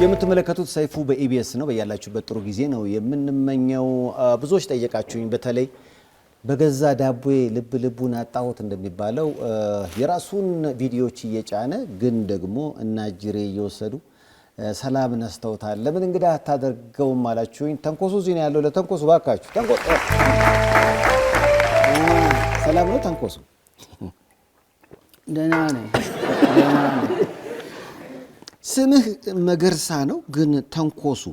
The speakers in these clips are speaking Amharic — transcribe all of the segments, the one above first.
የምትመለከቱት ሰይፉ በኢቢኤስ ነው። በያላችሁበት ጥሩ ጊዜ ነው የምንመኘው። ብዙዎች ጠየቃችሁኝ። በተለይ በገዛ ዳቦዬ ልብ ልቡን አጣሁት እንደሚባለው የራሱን ቪዲዮዎች እየጫነ ግን ደግሞ እናጅሬ እየወሰዱ ሰላም ነስተውታል። ለምን እንግዳ አታደርገውም አላችሁኝ። ተንኮሱ እዚህ ነው ያለው። ለተንኮሱ ባካችሁ ተንኮሱ። ሰላም ነው ተንኮሱ? ደህና ነኝ። ስምህ መገርሳ ነው፣ ግን ተንኮሱ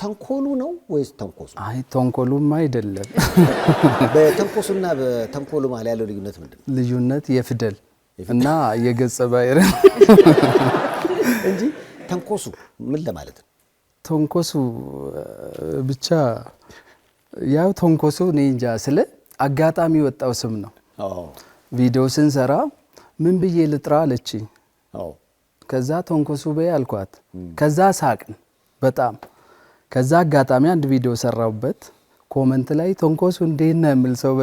ተንኮሉ ነው ወይስ ተንኮሱ? አይ ተንኮሉም አይደለም። በተንኮሱና በተንኮሉ መሀል ያለው ልዩነት ምንድን ነው? ልዩነት የፊደል እና የገጸ ባህሪ እንጂ ተንኮሱ ምን ለማለት ነው? ተንኮሱ ብቻ ያው ተንኮሱ እኔ እንጃ ስለ አጋጣሚ ወጣው ስም ነው። ቪዲዮ ስንሰራ ምን ብዬ ልጥራ አለችኝ። ከዛ ተንኮሱ በይ አልኳት። ከዛ ሳቅን በጣም። ከዛ አጋጣሚ አንድ ቪዲዮ ሰራውበት ኮሜንት ላይ ተንኮሱ እንዴት ነው የሚል ሰው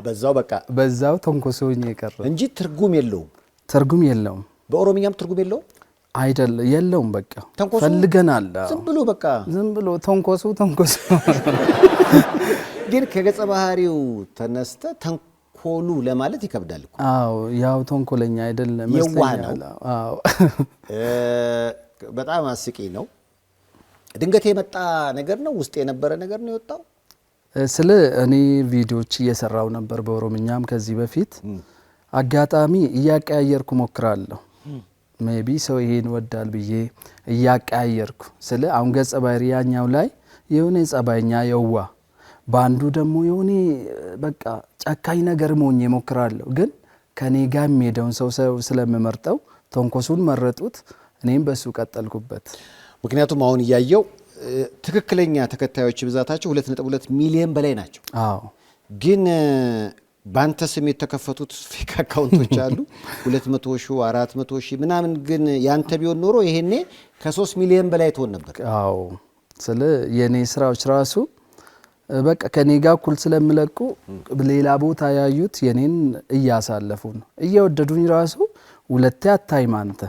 በዛው በቃ በዛው ተንኮሱኝ ይቀር እንጂ ትርጉም የለውም። ትርጉም የለውም። በኦሮሚያም ትርጉም የለውም አይደል? የለውም። በቃ ፈልገናል። ዝም ብሎ ተንኮሱ ግን ከገጸ ባህሪው ተነስተ ተንኮሉ ለማለት ይከብዳል እኮ። አዎ ያው ተንኮለኛ አይደለም መስለኛል። አዎ በጣም አስቂ ነው። ድንገት የመጣ ነገር ነው? ውስጥ የነበረ ነገር ነው የወጣው? ስለ እኔ ቪዲዮዎች እየሰራው ነበር በኦሮምኛም ከዚህ በፊት አጋጣሚ እያቀያየርኩ ሞክራለሁ። ሜቢ ሰው ይሄን ወዳል ብዬ እያቀያየርኩ ስለ አሁን ገጸ ባህሪ ያኛው ላይ የሆነ ጸባይኛ የዋ ባንዱ ደግሞ የሆነ በቃ ጨካኝ ነገር ሞኝ ሞክራለሁ። ግን ከኔ ጋር የሚሄደውን ሰው ስለምመርጠው ተንኮሱን መረጡት። እኔም በሱ ቀጠልኩበት። ምክንያቱም አሁን እያየው ትክክለኛ ተከታዮች ብዛታቸው 2.2 ሚሊዮን በላይ ናቸው። አዎ ግን ባንተ ስም የተከፈቱት ፌክ አካውንቶች አሉ 200 ሺህ 400 ሺህ ምናምን። ግን ያንተ ቢሆን ኖሮ ይሄኔ ከ3 ሚሊዮን በላይ ትሆን ነበር። አዎ ስለ የኔ ስራዎች ራሱ በቃ ከኔ ጋር እኩል ስለምለቁ ሌላ ቦታ ያዩት የኔን እያሳለፉ ነው። እየወደዱኝ ራሱ ሁለቴ አታይም አንተ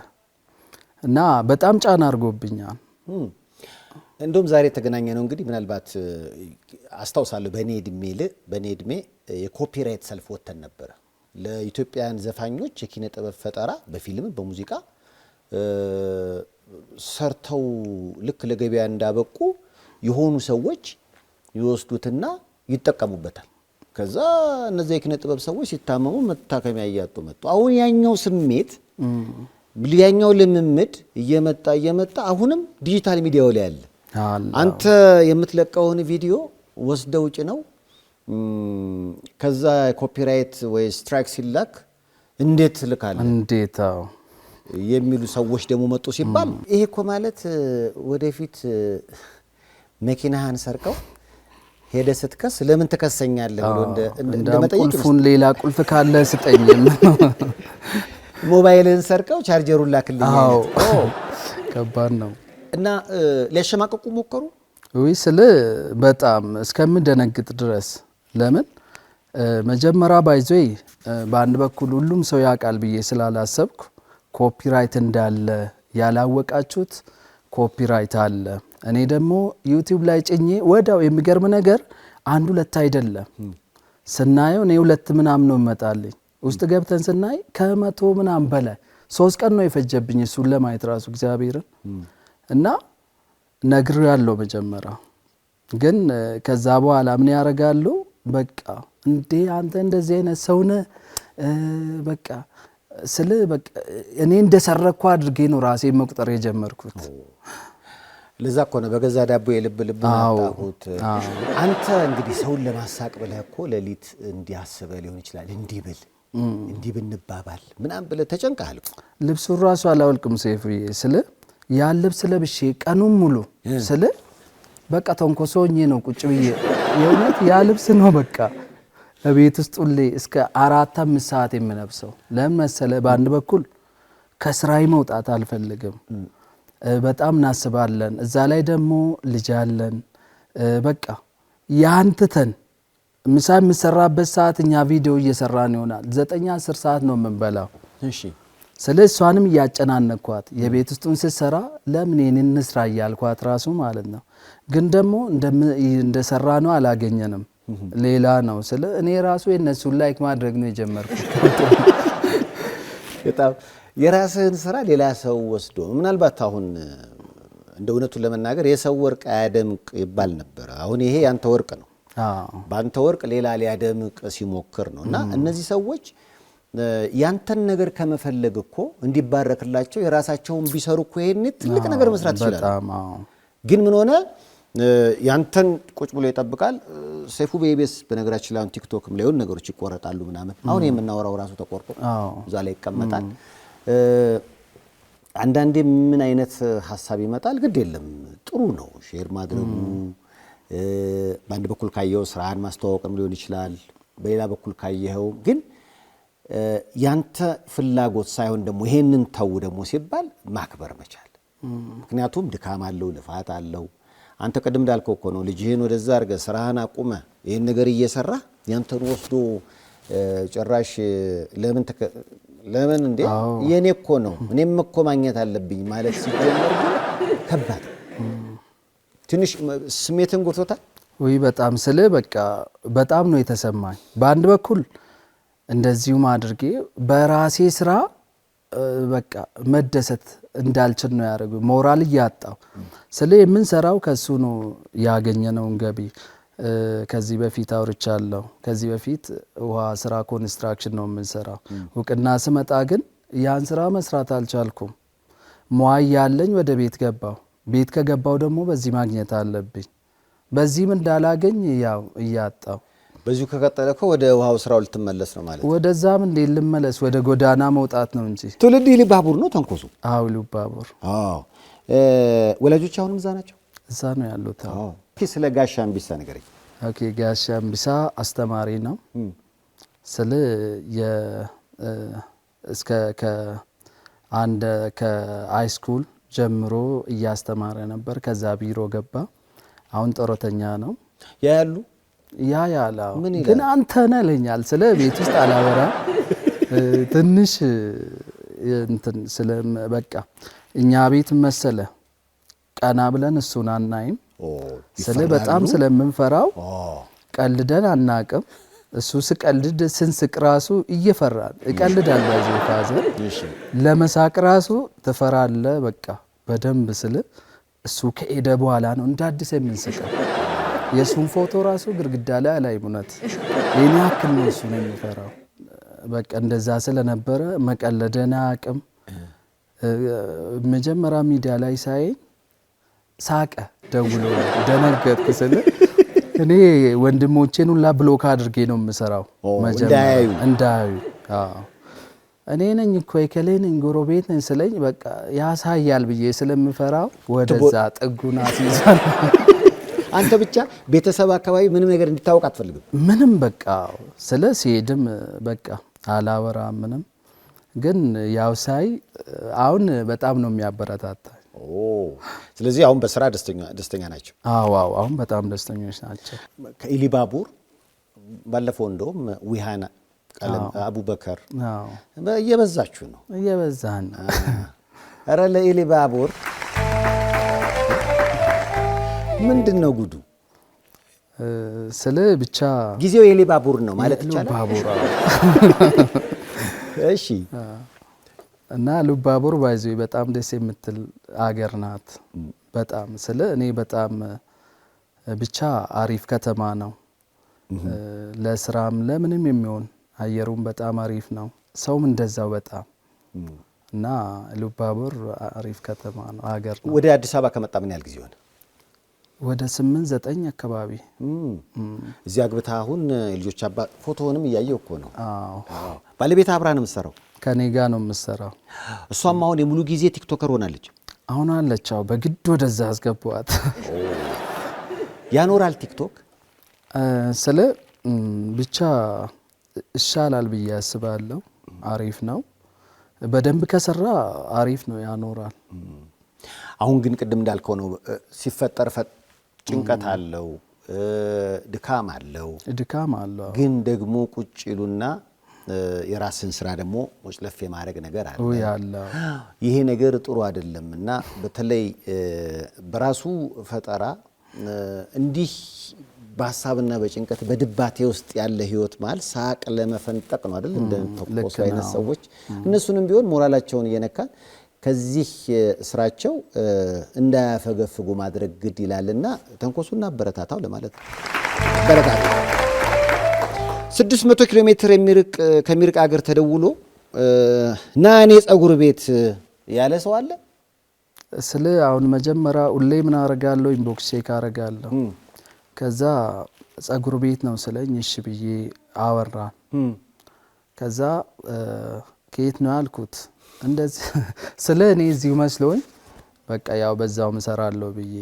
እና በጣም ጫና አድርጎብኛል። እንደውም ዛሬ የተገናኘ ነው እንግዲህ ምናልባት አስታውሳለሁ በኔ እድሜ የኮፒራይት ሰልፍ ወተን ነበር ለኢትዮጵያን ዘፋኞች የኪነ ጥበብ ፈጠራ በፊልም በሙዚቃ ሰርተው ልክ ለገበያ እንዳበቁ የሆኑ ሰዎች ይወስዱትና ይጠቀሙበታል። ከዛ እነዚህ የኪነ ጥበብ ሰዎች ሲታመሙ መታከሚያ እያጡ መጡ። አሁን ያኛው ስሜት ያኛው ልምምድ እየመጣ አሁንም ዲጂታል ሚዲያው ላይ አለ። አንተ የምትለቀውን ቪዲዮ ወስደው ጭነው ከዛ ኮፒራይት ወይ ስትራይክ ሲላክ እንዴት ልካለህ እንዴት የሚሉ ሰዎች ደግሞ መጡ ሲባል ይሄ እኮ ማለት ወደፊት መኪናህን ሰርቀው ሄደ ስትከስ ለምን ትከሰኛለህ ብሎ እንደመጠየቅ ቁልፉን ሌላ ቁልፍ ካለ ስጠኝ ሞባይልን ሰርቀው ቻርጀሩን ላክልኝ። ከባድ ነው። እና ሊያሸማቀቁ ሞከሩ ወይ ስለ በጣም እስከምደነግጥ ድረስ። ለምን መጀመሪያ ባይዞይ በአንድ በኩል ሁሉም ሰው ያውቃል ብዬ ስላላሰብኩ ኮፒራይት እንዳለ ያላወቃችሁት ኮፒራይት አለ። እኔ ደግሞ ዩቲዩብ ላይ ጭኜ ወዳው የሚገርም ነገር አንድ ሁለት አይደለም ስናየው እኔ 2 ምናምን ነው መጣልኝ። ውስጥ ገብተን ስናይ ከመቶ ምናምን በላይ 3 ቀን ነው የፈጀብኝ እሱን ለማየት ራሱ እግዚአብሔርን። እና ነግሩ ያለው መጀመሪያ ግን ከዛ በኋላ ምን ያረጋሉ በቃ እንዴ አንተ እንደዚህ አይነት ሰውነ በቃ ስለ በቃ እኔ እንደሰረኩ አድርጌ ነው ራሴ መቁጠር የጀመርኩት። ለዛ እኮ ነው በገዛ ዳቦ የልብ አጣሁት። አንተ እንግዲህ ሰውን ለማሳቅ ብለህ እኮ ሌሊት እንዲያስበ ሊሆን ይችላል እንዲህ ብንባባል ምናምን ብለህ ተጨንቀሃል። ልብሱን ራሱ አላወልቅም ሰይፉዬ ስለ ያን ልብስ ለብሼ ቀኑን ሙሉ ስለ በቃ ተንኮሶኝ ነው ቁጭ ብዬ የእውነት ያ ልብስ ነው በቃ በቤት ውስጥ ሁሌ እስከ 4-5 ሰዓት የምለብሰው። ለምን መሰለህ? በአንድ በኩል ከስራዬ መውጣት አልፈልግም። በጣም እናስባለን። እዛ ላይ ደግሞ ልጅ አለን። በቃ ያንተን ምሳ የምሰራበት ሰዓት እኛ ቪዲዮ እየሰራን ይሆናል 9-10 ሰዓት ነው የምንበላው። እሺ ስለ እሷንም እያጨናነኳት የቤት ውስጡን ስትሰራ ለምን ይሄንን እንስራ እያልኳት ራሱ ማለት ነው። ግን ደግሞ እንደሰራ ነው አላገኘንም፣ ሌላ ነው። ስለ እኔ ራሱ የነሱን ላይክ ማድረግ ነው የጀመርኩት። በጣም የራስህን ስራ ሌላ ሰው ወስዶ ምናልባት አሁን እንደ እውነቱን ለመናገር የሰው ወርቅ አያደምቅ ይባል ነበር። አሁን ይሄ ያንተ ወርቅ ነው። በአንተ ወርቅ ሌላ ሊያደምቅ ሲሞክር ነው። እና እነዚህ ሰዎች ያንተን ነገር ከመፈለግ እኮ እንዲባረክላቸው የራሳቸውን ቢሰሩ እኮ ይሄን ትልቅ ነገር መስራት ይችላል። ግን ምን ሆነ ያንተን ቁጭ ብሎ ይጠብቃል። ሰይፉ በኢቢኤስ በነገራችን ላይ ቲክቶክም ላይ ነገሮች ይቆረጣሉ ምናምን። አሁን የምናወራው ራሱ ተቆርጦ እዛ ላይ ይቀመጣል። አንዳንዴ ምን አይነት ሐሳብ ይመጣል? ግድ የለም ጥሩ ነው ሼር ማድረጉ። በአንድ በኩል ካየው ስራን ማስተዋወቅም ሊሆን ይችላል፣ በሌላ በኩል ካየው ግን ያንተ ፍላጎት ሳይሆን ደግሞ ይሄንን ተው ደግሞ ሲባል ማክበር መቻል። ምክንያቱም ድካም አለው፣ ልፋት አለው። አንተ ቅድም እንዳልከው እኮ ነው ልጅህን ወደዛ አድርገህ ስራህን አቁመህ ይሄን ነገር እየሰራ ያንተን ወስዶ ጭራሽ ለምን እንዴ የኔ እኮ ነው እኔም እኮ ማግኘት አለብኝ ማለት ሲጀመር ከባድ ትንሽ ስሜትን ጎቶታል ወይ? በጣም ስለ በቃ በጣም ነው የተሰማኝ። በአንድ በኩል እንደዚሁም አድርጌ በራሴ ስራ በቃ መደሰት እንዳልችል ነው ያደረገው። ሞራል እያጣው ስለ የምንሰራው ከሱ ነው ያገኘነውን ገቢ ከዚህ በፊት አውርቻለሁ። ከዚህ በፊት ውሃ ስራ ኮንስትራክሽን ነው የምንሰራው። እውቅና ስመጣ ግን ያን ስራ መስራት አልቻልኩም። ሙያ ያለኝ ወደ ቤት ገባው። ቤት ከገባው ደግሞ በዚህ ማግኘት አለብኝ። በዚህም እንዳላገኝ ያው እያጣው በዚሁ ከቀጠለ እኮ ወደ ውሃው ስራው ልትመለስ ነው ማለት ነው። ወደዛም እንዴ ልመለስ ወደ ጎዳና መውጣት ነው እንጂ። ትውልድ ኢሉባቡር ነው ተንኮሱ? አዎ ኢሉባቡር። አዎ ወላጆች አሁንም እዛ ናቸው? እዛ ነው ያሉት። አዎ ስለ ጋሻ አምቢሳ ነገረኝ። ኦኬ ጋሻ አምቢሳ አስተማሪ ነው። ስለ እስከ ከሃይ ስኩል ጀምሮ እያስተማረ ነበር። ከዛ ቢሮ ገባ። አሁን ጦረተኛ ነው። ያያሉ ያያላው ግን አንተ ነህ ለኛል። ስለ ቤት ውስጥ አላወራ ትንሽ እንትን ስለ በቃ እኛ ቤት መሰለ ቀና ብለን እሱን አናይም። ስለ በጣም ስለምንፈራው ቀልደን አናቅም። እሱ ስቀልድ ስንስቅ ራሱ እየፈራን እቀልዳለሁ። ያዘው ፋዘር ለመሳቅ ራሱ ተፈራለ። በቃ በደንብ ስለ እሱ ከሄደ በኋላ ነው እንዳዲስ የምንስቀው። የሱን ፎቶ ራሱ ግርግዳ ላይ አላይም። እውነት የኔ ያክል ነው እሱ ነው የሚፈራው። በቃ እንደዛ ስለነበረ መቀለደና አቅም መጀመሪያ ሚዲያ ላይ ሳይ ሳቀ። ደውሎ ደነገጥኩ። ስለ እኔ ወንድሞቼን ሁላ ብሎክ አድርጌ ነው የምሰራው መጀመሪያ እንዳዩ። እኔ ነኝ እኮ የከሌ ነኝ ጎረቤት ነኝ ስለኝ በቃ ያሳያል ብዬ ስለምፈራው ወደዛ ጥጉና ሲይዛል። አንተ ብቻ ቤተሰብ አካባቢ ምንም ነገር እንዲታወቅ አትፈልግም? ምንም በቃ ስለ ሲሄድም በቃ አላወራ ምንም። ግን ያው ሳይ አሁን በጣም ነው የሚያበረታታ። ስለዚህ አሁን በስራ ደስተኛ ናቸው? አዎ አሁን በጣም ደስተኞች ናቸው። ከኢሉባቡር ባለፈው እንደውም ዊሃና ቀለም አቡበከር እየበዛችሁ ነው? እየበዛን ነው። ኧረ ለኢሉባቡር ምንድን ነው ጉዱ? ስለ ብቻ ጊዜው የኢሉባቡር ነው ማለት ይቻላል። ኢሉባቡር እሺ። እና ኢሉባቡር ባይዞ በጣም ደስ የምትል አገር ናት። በጣም ስለ እኔ በጣም ብቻ አሪፍ ከተማ ነው። ለስራም ለምንም የሚሆን አየሩም በጣም አሪፍ ነው። ሰውም እንደዛው በጣም እና ኢሉባቡር አሪፍ ከተማ ነው፣ አገር ነው። ወደ አዲስ አበባ ከመጣ ምን ያህል ጊዜ ሆነ? ወደ 8-9 አካባቢ። እዚህ አግብታ አሁን ልጆች አባት ፎቶውንም እያየው እኮ ነው። አዎ ባለቤት አብራ ነው የምትሰራው? ከኔ ጋር ነው የምትሰራው። እሷም አሁን የሙሉ ጊዜ ቲክቶከር ሆናለች? አሁን አለቻው በግድ ወደዛ አስገቧት። ያኖራል ቲክቶክ? ስለ ብቻ ይሻላል ብዬ አስባለሁ። አሪፍ ነው በደንብ ከሰራ አሪፍ ነው፣ ያኖራል። አሁን ግን ቅድም እንዳልከው ነው ሲፈጠር ጭንቀት አለው፣ ድካም አለው። ግን ደግሞ ቁጭ ይሉና የራስን ስራ ደግሞ ወጭለፍ የማድረግ ነገር አለ። ይሄ ነገር ጥሩ አይደለም እና በተለይ በራሱ ፈጠራ እንዲህ በሐሳብና በጭንቀት በድባቴ ውስጥ ያለ ህይወት ማለት ሳቅ ለመፈንጠቅ ነው አይደል? እንደ ተቆስ አይነት ሰዎች እነሱንም ቢሆን ሞራላቸውን እየነካን ከዚህ ስራቸው እንዳያፈገፍጉ ማድረግ ግድ ይላልና ተንኮሱና አበረታታው ለማለት ነው። አበረታታው 600 ኪሎ ሜትር ከሚርቅ ሀገር ተደውሎ ና እኔ ጸጉር ቤት ያለ ሰው አለ። ስለ አሁን መጀመሪያ ሁሌ ምን አረጋለሁ ኢንቦክስ ቼክ አረጋለሁ። ከዛ ጸጉር ቤት ነው ስለኝ እሺ ብዬ አወራን። ከዛ ከየት ነው አልኩት። እንደዚህ ስለ እኔ እዚሁ መስሎኝ በቃ ያው በዛው መሰራለሁ ብዬ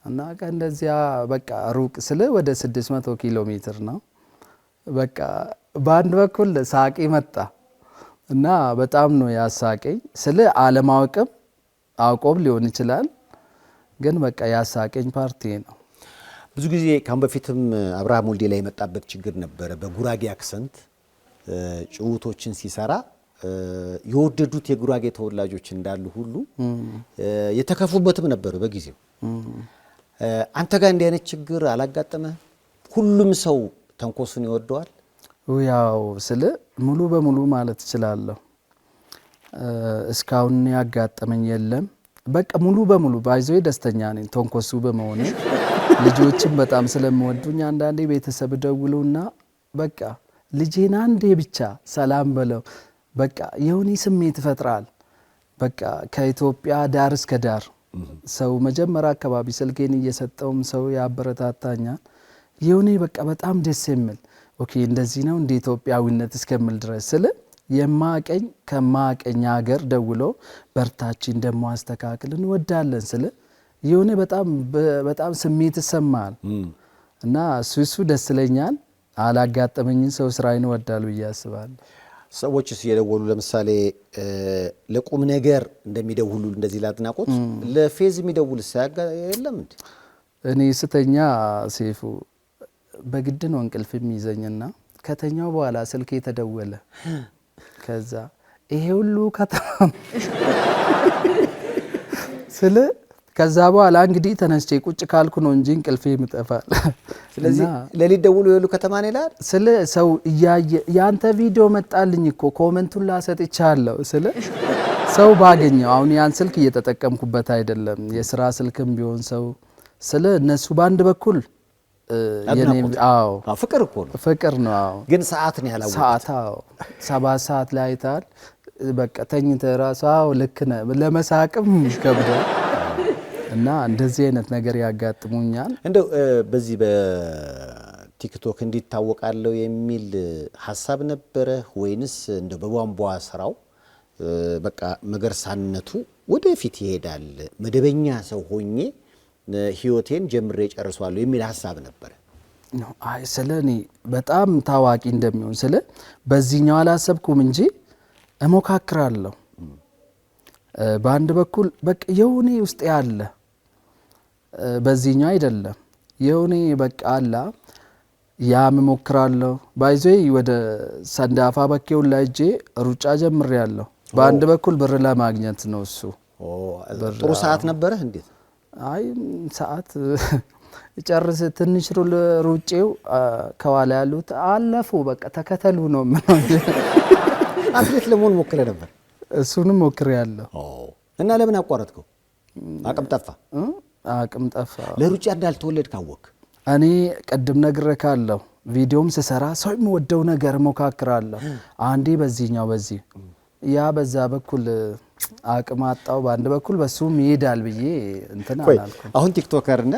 እና እንደዚያ በቃ ሩቅ ስለ ወደ 600 ኪሎ ሜትር ነው። በቃ በአንድ በኩል ሳቂ መጣ እና በጣም ነው ያሳቀኝ። ስለ አለማወቅም አውቆም ሊሆን ይችላል ግን በቃ ያሳቀኝ ፓርቲ ነው። ብዙ ጊዜ ካሁን በፊትም አብርሃም ወልዴ ላይ የመጣበት ችግር ነበረ። በጉራጌ አክሰንት ጭውቶችን ሲሰራ የወደዱት የጉራጌ ተወላጆች እንዳሉ ሁሉ የተከፉበትም ነበሩ በጊዜው። አንተ ጋር እንዲህ አይነት ችግር አላጋጠመ? ሁሉም ሰው ተንኮሱን ይወደዋል? ያው ስለ ሙሉ በሙሉ ማለት እችላለሁ እስካሁን ያጋጠመኝ የለም። በቃ ሙሉ በሙሉ ባይዘው ደስተኛ ነኝ ተንኮሱ በመሆኑ። ልጆችም በጣም ስለምወዱኝ አንዳንዴ ቤተሰብ ደውሉና በቃ ልጄን አንዴ ብቻ ሰላም በለው በቃ የሆነ ስሜት ይፈጥራል። በቃ ከኢትዮጵያ ዳር እስከ ዳር ሰው መጀመሪያ አካባቢ ስልኬን እየሰጠውም ሰው ያበረታታኛል። የሆነ በቃ በጣም ደስ የሚል ኦኬ እንደዚህ ነው እንደ ኢትዮጵያዊነት እስከምል ድረስ ስለ የማቀኝ ከማቀኝ ሀገር ደውሎ በርታችን ደሞ አስተካክል እንወዳለን ስለ የሆነ በጣም ስሜት ይሰማል እና እሱ ደስ ይለኛል። አላጋጠመኝን ሰው ስራዬን ወዳል ብዬ አስባለሁ። ሰዎችስ የደወሉ ለምሳሌ ለቁም ነገር እንደሚደውሉ እንደዚህ ላድናቆት ለፌዝ የሚደውል ሳያጋ የለም እንዴ? እኔ ስተኛ ሴፉ በግድ ነው እንቅልፍ የሚይዘኝና ከተኛው በኋላ ስልኬ ተደወለ። ከዛ ይሄ ሁሉ ከተማ ስለ ከዛ በኋላ እንግዲህ ተነስቼ ቁጭ ካልኩ ነው እንጂ እንቅልፌ ይመጣፋል። ስለዚህ ለሊት ደውሎ የሉ ከተማ ነው ይላል። ስለ ሰው ያንተ ቪዲዮ መጣልኝ እኮ ኮሜንቱን ላሰጥቻለሁ ስለ ሰው ባገኘው አሁን ያን ስልክ እየተጠቀምኩበት አይደለም የስራ ስልክም ቢሆን ሰው ስለ እነሱ ባንድ በኩል የኔ ፍቅር እኮ ነው ፍቅር ነው። ግን ሰዓት ነው ያላወቁት። ሰዓት 7 ሰዓት ላይ ታል በቃ ተኝተህ ራስህ ልክ ነህ ለመሳቅም ይከብዳል እና እንደዚህ አይነት ነገር ያጋጥሙኛል። እንደው በዚህ በቲክቶክ እንዲታወቃለው የሚል ሐሳብ ነበረ ወይንስ እንደው በቧንቧ ስራው በቃ መገርሳነቱ ወደፊት ይሄዳል መደበኛ ሰው ሆኜ ህይወቴን ጀምሬ ጨርሷለሁ የሚል ሐሳብ ነበር? አይ ስለኔ በጣም ታዋቂ እንደሚሆን ስለ በዚህኛው አላሰብኩም እንጂ እሞካክራለሁ። በአንድ በኩል በቃ የሆነ ውስጥ ያለ በዚህኛው አይደለም የሆነ በቃ አላ ያም እሞክራለሁ። ባይዘይ ወደ ሰንዳፋ በኬው ላይ እጄ ሩጫ ጀምሬያለሁ። በአንድ በኩል ብር ለማግኘት ነው እሱ። ጥሩ ሰዓት ነበረ እንዴት? አይ ሰዓት ጨርስ ትንሽ ሩጬው ከኋላ ያሉት አለፉ በቃ ተከተሉ ነው ማለት። አትሌት ለመሆን ሞክረ ነበር? እሱንም ሞክሬያለሁ። እና ለምን አቋረጥከው? አቅም ጠፋ? አቅም ጠፋ። ለሩጫ እንዳልተወለድ ካወቅ እኔ ቀድም ነግሬካለሁ። ቪዲዮም ስሰራ ሰው የሚወደው ነገር ሞካክራለሁ። አንዴ በዚህኛው በዚህ ያ በዛ በኩል አቅም አጣው። በአንድ በኩል በሱም ይሄዳል ብዬ እንትን አላልኩም። አሁን ቲክቶከር እና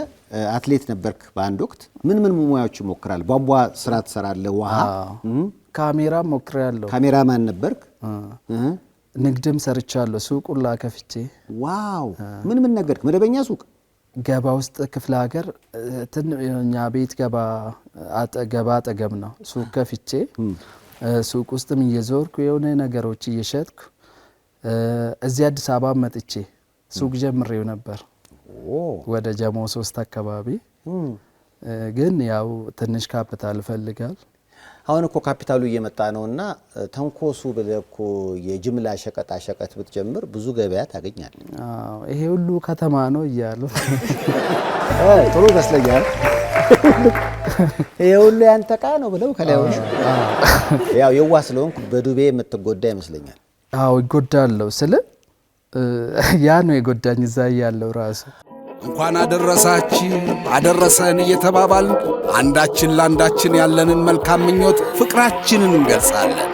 አትሌት ነበርክ በአንድ ወቅት ምን ሙያዎች ሞክራል? ቧንቧ ስራ ትሰራለህ? ውሃ ካሜራ ሞክሬያለሁ። ካሜራማን ነበርክ? ንግድም ሰርቻለሁ። ሱቁላ ከፍቼ። ዋው! ምን ነገርክ? መደበኛ ሱቅ ገባ ውስጥ ክፍለ ሀገር እኛ ቤት ገባ አጠገብ ነው ሱቅ ከፍቼ ሱቅ ውስጥም እየዞርኩ የሆነ ነገሮች እየሸጥኩ እዚህ አዲስ አበባ መጥቼ ሱቅ ጀምሬው ነበር ወደ ጀሞ 3 አካባቢ። ግን ያው ትንሽ ካፒታል ፈልጋል። አሁን እኮ ካፒታሉ እየመጣ ነውና ተንኮሱ ብለህ እኮ የጅምላ ሸቀጣ ሸቀጥ ብትጀምር ብዙ ገበያ ታገኛለህ። አዎ ይሄ ሁሉ ከተማ ነው እያሉ ጥሩ ይመስለኛል። ይሄ ሁሉ ያንተ ዕቃ ነው ብለው ከላዮች ያው የዋህ ስለሆንኩ በዱቤ የምትጎዳ ይመስለኛል። አዎ ይጎዳለሁ ስለ ያ ነው የጎዳኝ እዛ ያለው ራሱ እንኳን አደረሳችሁ አደረሰን እየተባባልን አንዳችን ለአንዳችን ያለንን መልካም ምኞት ፍቅራችንን እንገልጻለን።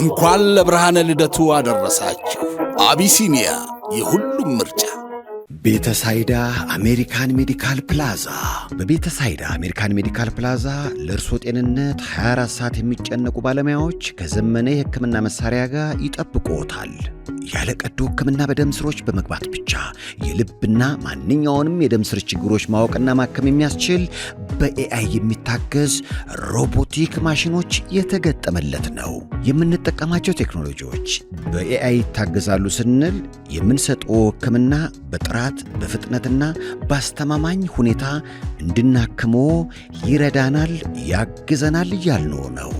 እንኳን ለብርሃነ ልደቱ አደረሳችሁ። አቢሲኒያ የሁሉም ምርጫ። ቤተሳይዳ አሜሪካን ሜዲካል ፕላዛ። በቤተሳይዳ አሜሪካን ሜዲካል ፕላዛ ለእርሶ ጤንነት 24 ሰዓት የሚጨነቁ ባለሙያዎች ከዘመነ የሕክምና መሳሪያ ጋር ይጠብቁዎታል። ያለ ቀዶ ሕክምና በደም ስሮች በመግባት ብቻ የልብና ማንኛውንም የደም ስር ችግሮች ማወቅና ማከም የሚያስችል በኤአይ የሚታገዝ ሮቦቲክ ማሽኖች የተገጠመለት ነው። የምንጠቀማቸው ቴክኖሎጂዎች በኤአይ ይታገዛሉ ስንል የምንሰጠው ሕክምና በጥራት በፍጥነትና በአስተማማኝ ሁኔታ እንድናክሞ ይረዳናል፣ ያግዘናል እያልነው ነው።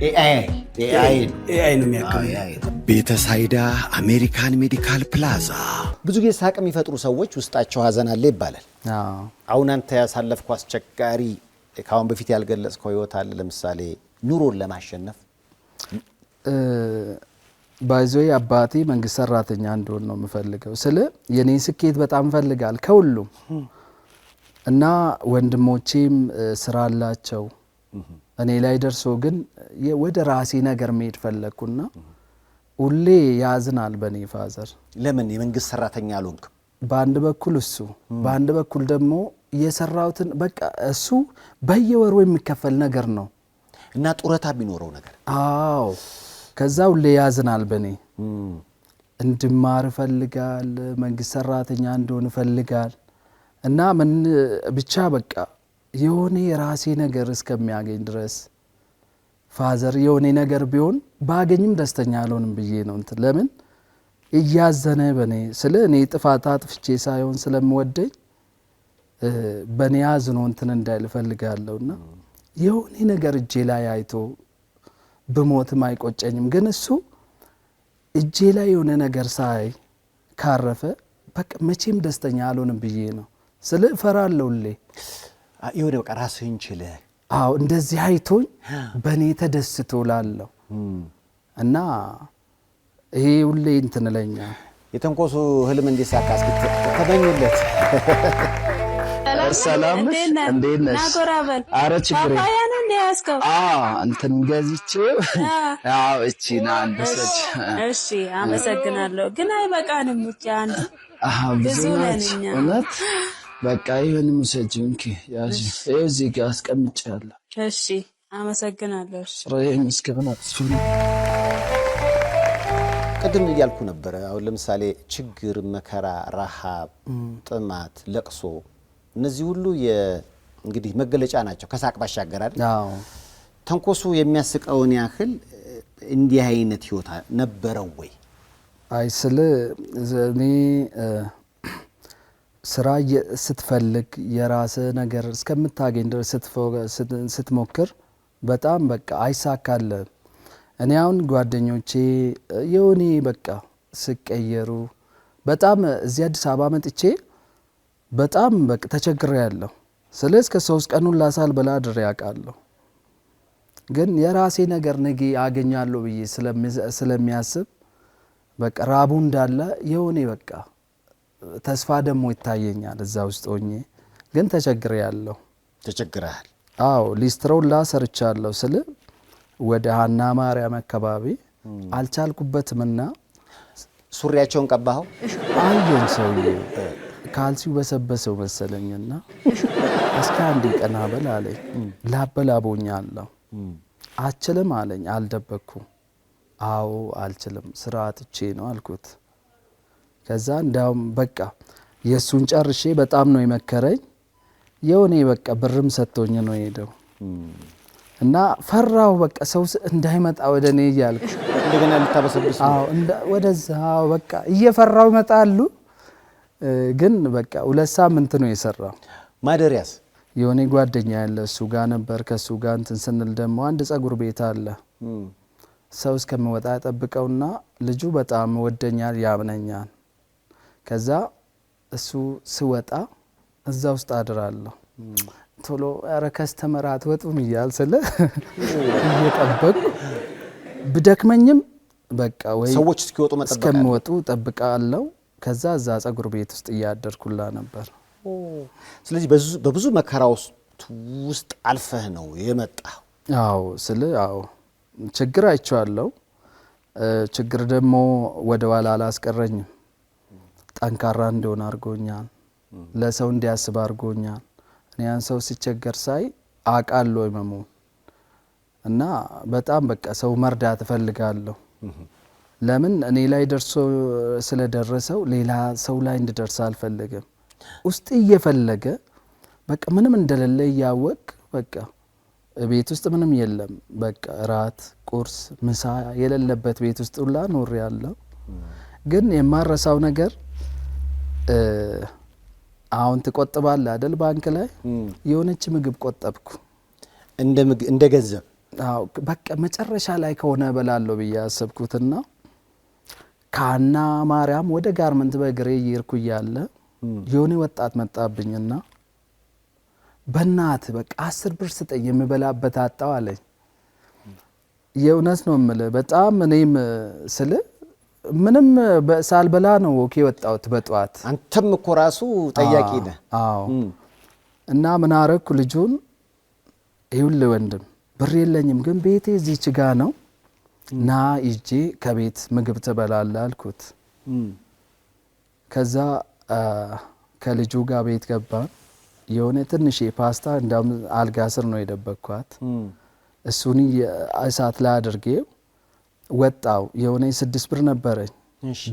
ኤአይ ነው የሚያክመው። ቤተሳይዳ አሜሪካን ሜዲካል ፕላዛ። ብዙ ጊዜ ሳቅ የሚፈጥሩ ሰዎች ውስጣቸው ሐዘን አለ ይባላል። አሁን አንተ ያሳለፍከው አስቸጋሪ ከአሁን በፊት ያልገለጽከው ህይወት አለ? ለምሳሌ ኑሮን ለማሸነፍ ባይዞይ አባቴ መንግስት ሰራተኛ እንደሆነ ነው የምፈልገው። ስለ የኔ ስኬት በጣም ፈልጋል ከሁሉም እና ወንድሞቼም ስራ አላቸው። እኔ ላይ ደርሶ ግን ወደ ራሴ ነገር መሄድ ፈለኩና ሁሌ ያዝናል በኔ ፋዘር። ለምን የመንግስት ሰራተኛ አልሆንክም? በአንድ በኩል እሱ በአንድ በኩል ደግሞ የሰራውትን በቃ እሱ በየወሩ የሚከፈል ነገር ነው እና ጡረታ ቢኖረው ነገር። አዎ ከዛ ሁሌ ያዝናል በኔ። እንድማር ፈልጋል፣ መንግስት ሰራተኛ እንደሆነ ፈልጋል እና ምን ብቻ በቃ የሆነ የራሴ ነገር እስከሚያገኝ ድረስ ፋዘር የሆነ ነገር ቢሆን ባገኝም ደስተኛ አልሆንም ብዬ ነው እንትን ለምን እያዘነ በኔ ስለ እኔ ጥፋት አጥፍቼ ሳይሆን ስለምወደኝ በኔ አዝኖ እንትን እንዳይል ፈልጋለሁና የሆነ ነገር እጄ ላይ አይቶ በሞትም አይቆጨኝም። ግን እሱ እጄ ላይ የሆነ ነገር ሳይ ካረፈ በቃ መቼም ደስተኛ አልሆንም ብዬ ነው ስለ ፈራለሁልኝ ይወደ በቃ ራስህን ችለህ አዎ እንደዚህ አይቶኝ በኔ ተደስቶ ላለው እና ይሄ ሁሌ እንትን ለኛ የተንኮሱ ህልም እንዲሳካ ተመኙለት። ሰላም እንዴት ነሽ? ናጎራበል አረ ችግር ፓፓያን እንደ ያስከው እንትን ገዝቼው ያው እቺ ና አንደሰች። እሺ አመሰግናለሁ። ግን አይበቃንም ብቻ አንድ ብዙ ነኝ እውነት በቃ ይሄን ሙሰጂው እንኪ ያጂ እዚህ ጋር አስቀምጫለሁ። እሺ አመሰግናለሁ። እሺ ረየም እስከበና ሱሪ ቅድም እያልኩ ነበር። አሁን ለምሳሌ ችግር፣ መከራ፣ ረሃብ፣ ጥማት፣ ለቅሶ እነዚህ ሁሉ እንግዲህ መገለጫ ናቸው ከሳቅ ባሻገር አይደል? አዎ ተንኮሱ የሚያስቀውን ያህል እንዲህ አይነት ህይወት ነበረው ወይ? አይ ስለ እኔ ስራ ስትፈልግ የራስ ነገር እስከምታገኝ ድረስ ስትሞክር በጣም በቃ አይሳካልም። እኔ አሁን ጓደኞቼ የሆነ በቃ ስቀየሩ በጣም እዚህ አዲስ አበባ መጥቼ በጣም በቃ ተቸግሬያለሁ። ስለዚህ ከ3 ቀኑን ላሳል በላ ድሬ ያውቃለሁ። ግን የራሴ ነገር ነገ አገኛለሁ ብዬ ስለሚያስብ በቃ ራቡ እንዳለ የሆነ በቃ ተስፋ ደግሞ ይታየኛል እዛ ውስጥ ሆኜ። ግን ተቸግሬያለሁ። ተቸግረሃል? አዎ ሊስትሮን ሰርቻለሁ ስለ ወደ ሀና ማርያም አካባቢ አልቻልኩበትምና ሱሪያቸውን ቀባኸው? አየን ሰውዬ ካልሲው በሰበሰው መሰለኝና እስኪ አንዴ ቀና በል አለኝ። ላበላቦኛለሁ። አልችልም አለኝ። አልደበኩም። አዎ አልችልም ስራ አጥቼ ነው አልኩት። ከዛ እንዳውም በቃ የሱን ጨርሼ በጣም ነው የመከረኝ። የሆነ በቃ ብርም ሰጥቶኝ ነው ሄደው እና ፈራው በቃ ሰው እንዳይመጣ ወደኔ ይያልኩ እንደገና ልታበሰብስ። አዎ ወደዛው በቃ እየፈራው ይመጣሉ። ግን በቃ 2 ሳምንት ነው የሰራው። ማደሪያስ የሆነ ጓደኛ ያለ እሱ ጋር ነበር። ከሱ ጋር እንትን ስንል ደግሞ አንድ ጸጉር ቤት አለ። ሰው እስከሚወጣ ጠብቀውና ልጁ በጣም ወደኛል፣ ያምነኛል። ከዛ እሱ ስወጣ እዛ ውስጥ አድራለሁ። ቶሎ ኧረ ከስተመራት ወጡም እያል ስለ እየጠበቅኩ ብደክመኝም በቃ ወይ ሰዎች እስኪወጡ መጠበቅ እስከሚወጡ ጠብቃለሁ። ከዛ እዛ ጸጉር ቤት ውስጥ እያደርኩላ ነበር። ስለዚህ በብዙ መከራ ውስጥ አልፈህ ነው የመጣው? አዎ አዎ ችግር አይቼዋለሁ። ችግር ደግሞ ወደ ኋላ አላስቀረኝም። ጠንካራ እንደሆነ አድርጎኛል። ለሰው እንዲያስብ አድርጎኛል። እኔ ያን ሰው ሲቸገር ሳይ አውቃለሁ መሞን እና በጣም በቃ ሰው መርዳት እፈልጋለሁ። ለምን እኔ ላይ ደርሶ ስለደረሰው ሌላ ሰው ላይ እንዲደርስ አልፈልግም። ውስጥ እየፈለገ በቃ ምንም እንደሌለ እያወቅ በቃ ቤት ውስጥ ምንም የለም። በቃ ራት፣ ቁርስ፣ ምሳ የሌለበት ቤት ውስጥ ሁላ ኖር ያለው። ግን የማረሳው ነገር አሁን ትቆጥባለህ አይደል ባንክ ላይ የሆነች ምግብ ቆጠብኩ እንደ ገንዘብ። አዎ በቃ መጨረሻ ላይ ከሆነ በላለሁ ብዬ አሰብኩትና ካና ማርያም ወደ ጋርመንት በእግሬ እየሄድኩ እያለ የሆነ ወጣት መጣብኝና በእናትህ በቃ 10 ብር ስጠኝ የምበላበት አጣው አለኝ። የእውነት ነው የምልህ በጣም እኔም ስለ ምንም ሳልበላ ነው ወኬ ወጣሁት በጧት። አንተም እኮ ራሱ ጠያቂ ነህ። አዎ እና ምን አረኩ ልጁን ይኸውልህ ወንድም ብር የለኝም ግን ቤቴ እዚህች ጋ ነው ና ይጄ ከቤት ምግብ ትበላለህ አልኩት። ከዛ ከልጁ ጋር ቤት ገባን። የሆነ ትንሽ ፓስታ እንዳም አልጋ ስር ነው የደበቅኳት። እሱን እሳት ላይ አድርጌው ወጣው። የሆነ 6 ብር ነበረኝ።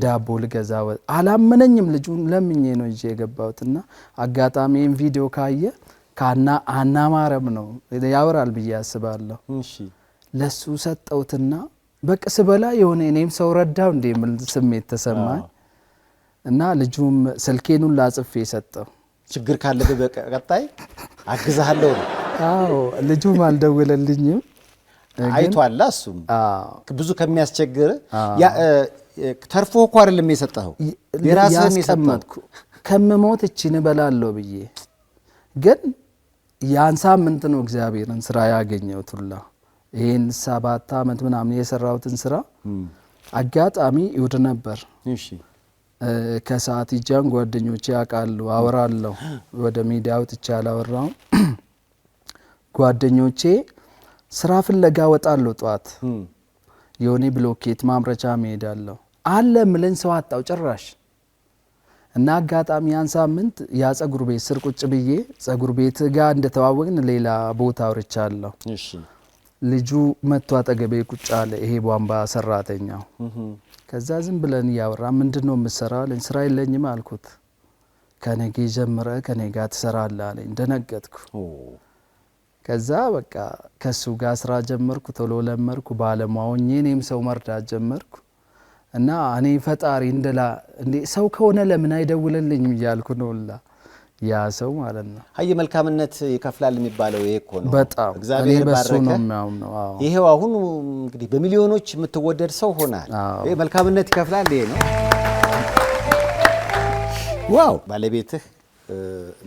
ዳቦ ልገዛ አላመነኝም። ልጁን ለምኜ ነው ይዤ የገባሁትና አጋጣሚን ቪዲዮ ካየ አና ማረም ነው ያወራል ብዬ አስባለሁ። ለሱ ሰጠውትና በቃ ስበላ የሆነ እኔም ሰው ረዳው እንደ ምን ስሜት ተሰማኝ እና ልጁም ስልኬኑን ላጽፌ ሰጠው። ችግር ካለበት በቀጣይ አግዛለሁ ነው። አዎ ልጁም አልደወለልኝም። አይቷል እሱም ብዙ ከሚያስቸግር ተርፎ እኮ አይደለም የሰጠኸው የራስህን የሰጠምኩ ከመሞት እቺን እበላለሁ ብዬ ግን ያን ሳምንት ነው እግዚአብሔርን ስራ ያገኘሁት ሁላ ይሄን 7 አመት ምናምን የሰራሁትን ስራ አጋጣሚ ይውድ ነበር። እሺ ከሰዓት ይጃን ጓደኞቼ ያውቃሉ አወራለሁ። ወደ ሚዲያው ተቻለ አወራው ጓደኞቼ ስራ ፍለጋ ወጣለሁ። ጧት የሆነ ብሎኬት ማምረቻ መሄዳለሁ አለ ምለን ሰው አጣው ጭራሽ። እና አጋጣሚ ያን ሳምንት ያ ጸጉር ቤት ስር ቁጭ ብዬ ጸጉር ቤት ጋር እንደተዋወቅን ሌላ ቦታ አውርቻለሁ። እሺ ልጁ መጥቶ አጠገቤ ቁጭ አለ። ይሄ ቧንቧ ሰራተኛው። ከዛ ዝም ብለን ያወራ ምንድነው የምሰራው አለኝ። ስራ የለኝም አልኩት። ከነገ ጀምረ ከኔ ጋር ትሰራለህ አለኝ። ደነገጥኩ። ከዛ በቃ ከሱ ጋር ስራ ጀመርኩ። ቶሎ ለመርኩ። ባለሙያውኝ እኔም ሰው መርዳት ጀመርኩ። እና እኔ ፈጣሪ እንደላ እንዴ ሰው ከሆነ ለምን አይደውልልኝም እያልኩ ነውላ ያ ሰው ማለት ነው። አይ መልካምነት ይከፍላል የሚባለው ይሄ እኮ ነው። በጣም እግዚአብሔር ባረከ ነው። አዎ ይሄው አሁን እንግዲህ በሚሊዮኖች የምትወደድ ሰው ሆናል። ይሄ መልካምነት ይከፍላል ይሄ ነው። ዋው ባለቤትህ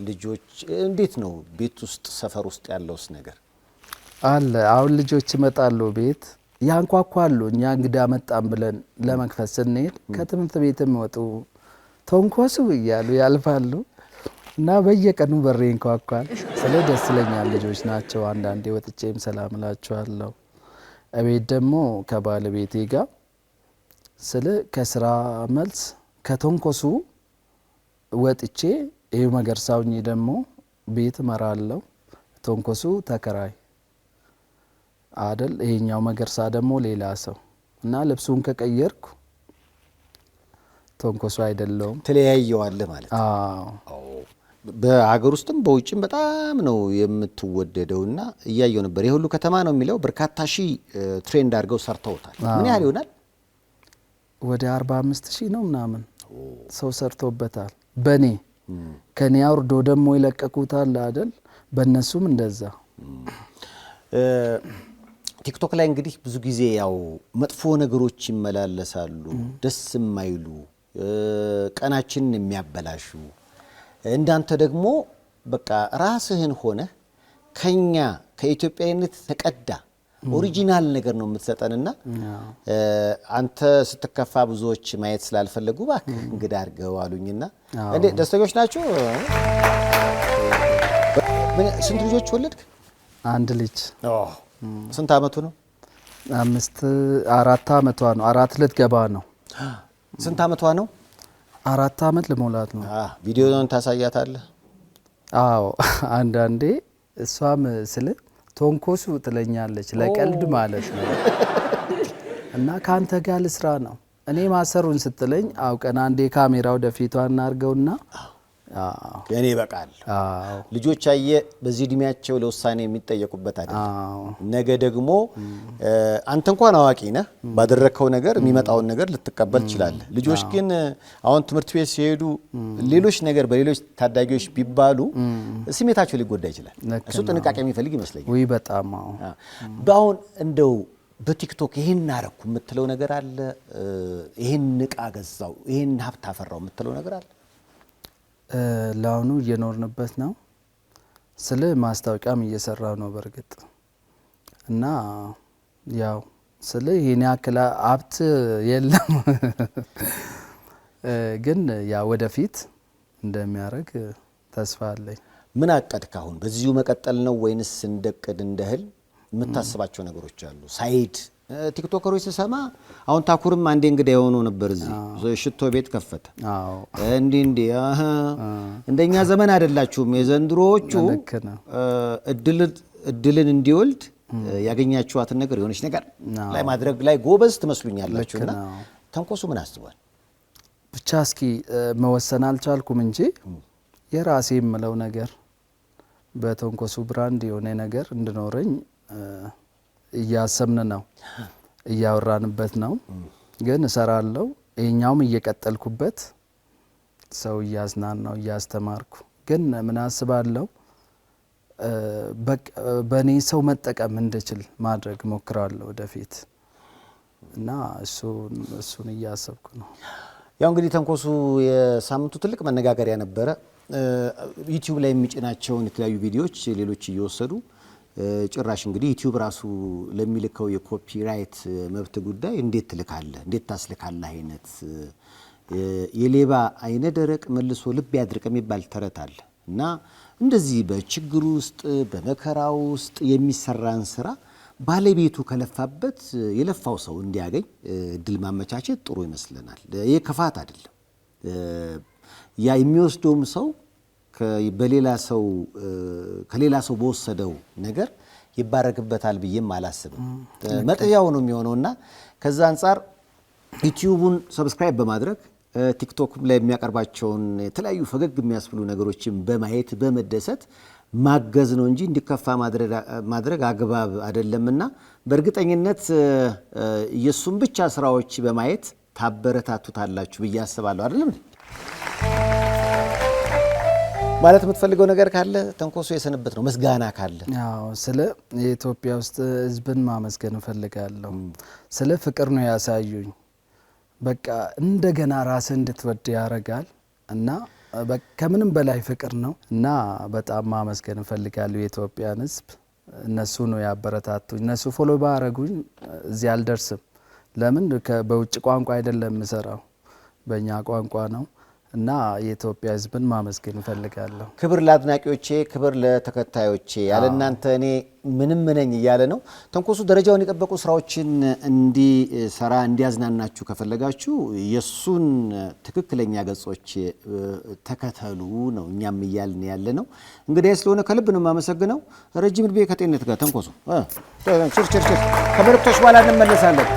ልጆች እንዴት ነው ቤት ውስጥ ሰፈር ውስጥ ያለውስ ነገር አለ? አሁን ልጆች ይመጣሉ ቤት ያንኳኳሉ። እኛ እንግዳ መጣን ብለን ለመክፈት ስንሄድ ከትምህርት ቤትም ወጡ ተንኮሱ እያሉ ያልፋሉ እና በየቀኑ በሬ እንኳኳል። ስለ ደስ ይለኛል። ልጆች ናቸው። አንዳንዴ ወጥቼም ሰላም እላቸዋለሁ። እቤት ደግሞ ከባለቤቴ ጋር ስለ ከስራ መልስ ከተንኮሱ ወጥቼ ይሄ መገርሳውኝ ደግሞ ቤት እመራለሁ። ተንኮሱ ተከራይ አደል ይሄኛው መገርሳ ደግሞ ሌላ ሰው እና ልብሱን ከቀየርኩ ተንኮሱ አይደለም ተለያየዋለህ ማለት ነው። አዎ በአገር ውስጥም በውጭም በጣም ነው የምትወደደውና እያየው ነበር። የሁሉ ከተማ ነው የሚለው በርካታ ሺህ ትሬንድ አድርገው ሰርተውታል። ምን ያህል ይሆናል? ወደ 45,000 ነው ምናምን ሰው ሰርቶበታል። በኔ ከኔ አውርዶ ደግሞ ይለቀቁታል አይደል? በእነሱም እንደዛ። ቲክቶክ ላይ እንግዲህ ብዙ ጊዜ ያው መጥፎ ነገሮች ይመላለሳሉ፣ ደስ የማይሉ ቀናችንን የሚያበላሹ። እንዳንተ ደግሞ በቃ ራስህን ሆነ ከኛ ከኢትዮጵያዊነት ተቀዳ ኦሪጂናል ነገር ነው የምትሰጠንና አንተ ስትከፋ ብዙዎች ማየት ስላልፈለጉ እባክህ እንግዳ አድርገው አሉኝና እንዴ ደስተኞች ናቸው? ስንት ልጆች ወለድክ? አንድ ልጅ። ስንት አመቱ ነው? 4 አመቷ ነው። 4 ልትገባ ነው። ስንት አመቷ ነው? 4 አመት ልሞላት ነው። ቪዲዮውን ታሳያታለህ? አዎ አንዳንዴ እሷም ስለ ቶንኮሱ ትለኛለች፣ ለቀልድ ማለት ነው። እና ካንተ ጋር ልስራ ነው እኔ ማሰሩን ስትለኝ አውቀን አንዴ ካሜራው ወደፊቷ እናርገውና ከኔ በቃል ልጆች አየ በዚህ እድሜያቸው ለውሳኔ የሚጠየቁበት አይደለም። ነገ ደግሞ አንተ እንኳን አዋቂ ነህ፣ ባደረከው ነገር የሚመጣውን ነገር ልትቀበል ትችላለህ። ልጆች ግን አሁን ትምህርት ቤት ሲሄዱ ሌሎች ነገር በሌሎች ታዳጊዎች ቢባሉ ስሜታቸው ሊጎዳ ይችላል። እሱ ጥንቃቄ የሚፈልግ ይመስለኛል። ወይ በጣም በአሁን እንደው በቲክቶክ ይሄን አረኩ የምትለው ነገር አለ? ይሄን ዕቃ ገዛው፣ ይሄን ሀብት አፈራው የምትለው ነገር አለ? ለአሁኑ እየኖርንበት ነው። ስለ ማስታወቂያም እየሰራው ነው በርግጥ እና ያው ስለ ይሄን ያክል ሀብት የለም ግን ያ ወደፊት እንደሚያደርግ ተስፋ አለኝ። ምን አቀድክ አሁን? በዚሁ መቀጠል ነው ወይንስ እንደቅድ እንደህል የምታስባቸው ነገሮች አሉ? ሳይድ ቲክቶከሮች ሲሰማ አሁን ታኩርም አንዴ እንግዳ የሆነው ነበር፣ እዚህ ሽቶ ቤት ከፈተ። እንዴ እንደኛ ዘመን አይደላችሁም የዘንድሮዎቹ። እድልን እንዲወልድ ያገኛችኋትን ነገር የሆነች ነገር ላይ ማድረግ ላይ ጎበዝ ትመስሉኛላችሁና ተንኮሱ ምን አስቧል? ብቻ እስኪ መወሰን አልቻልኩም እንጂ የራሴ የምለው ነገር በተንኮሱ ብራንድ የሆነ ነገር እንድኖረኝ እያሰብን ነው፣ እያወራንበት ነው። ግን እሰራለሁ። ይሄኛውም እየቀጠልኩበት ሰው እያዝናናው እያስተማርኩ ግን ምን አስባለሁ በኔ ሰው መጠቀም እንድችል ማድረግ ሞክራለሁ ወደፊት እና እሱን እያሰብኩ ነው። ያው እንግዲህ ተንኮሱ የሳምንቱ ትልቅ መነጋገሪያ ነበረ። ዩቲዩብ ላይ የሚጭናቸውን የተለያዩ ቪዲዮዎች ሌሎች እየወሰዱ ጭራሽ እንግዲህ ዩቲዩብ ራሱ ለሚልከው የኮፒራይት መብት ጉዳይ እንዴት ትልካለህ፣ እንዴት ታስልካለህ አይነት የሌባ አይነ ደረቅ መልሶ ልብ ያድርቅ የሚባል ተረት አለ እና እንደዚህ በችግሩ ውስጥ በመከራው ውስጥ የሚሰራን ስራ ባለቤቱ ከለፋበት የለፋው ሰው እንዲያገኝ እድል ማመቻቸት ጥሩ ይመስለናል። ይህ ክፋት አይደለም። ያ የሚወስደውም ሰው ከሌላ ሰው በወሰደው ነገር ይባረክበታል ብዬም አላስብም። መጥያው ነው የሚሆነውና ከዛ አንፃር ዩቲዩቡን ሰብስክራይብ በማድረግ ቲክቶክ ላይ የሚያቀርባቸውን የተለያዩ ፈገግ የሚያስብሉ ነገሮችን በማየት በመደሰት ማገዝ ነው እንጂ እንዲከፋ ማድረግ አግባብ አይደለምና በእርግጠኝነት የሱን ብቻ ስራዎች በማየት ታበረታቱታላችሁ ብዬ አስባለሁ። አይደለም ማለት የምትፈልገው ነገር ካለ ተንኮሱ የሰነበት ነው። መስጋና ካለ አዎ፣ ስለ የኢትዮጵያ ውስጥ ህዝብን ማመስገን እፈልጋለሁ። ስለ ፍቅር ነው ያሳዩኝ። በቃ እንደገና ራስን እንድትወድ ያረጋል እና ከምንም በላይ ፍቅር ነው እና በጣም ማመስገን እፈልጋለሁ የኢትዮጵያን ህዝብ። እነሱ ነው ያበረታቱኝ። እነሱ ፎሎ ባረጉኝ እዚህ አልደርስም። ለምን በውጭ ቋንቋ አይደለም የምሰራው፣ በእኛ ቋንቋ ነው እና የኢትዮጵያ ህዝብን ማመስገን እፈልጋለሁ። ክብር ለአድናቂዎቼ፣ ክብር ለተከታዮቼ። ያለ እናንተ እኔ ምንም ነኝ እያለ ነው ተንኮሱ። ደረጃውን የጠበቁ ስራዎችን እንዲሰራ እንዲያዝናናችሁ ከፈለጋችሁ የሱን ትክክለኛ ገጾች ተከተሉ ነው እኛም እያልን ያለ ነው። እንግዲህ ስለሆነ ከልብ ነው የማመሰግነው። ረጅም ዕድሜ ከጤንነት ጋር ተንኮሱ። ችር ከመልእክቶች በኋላ እንመለሳለን።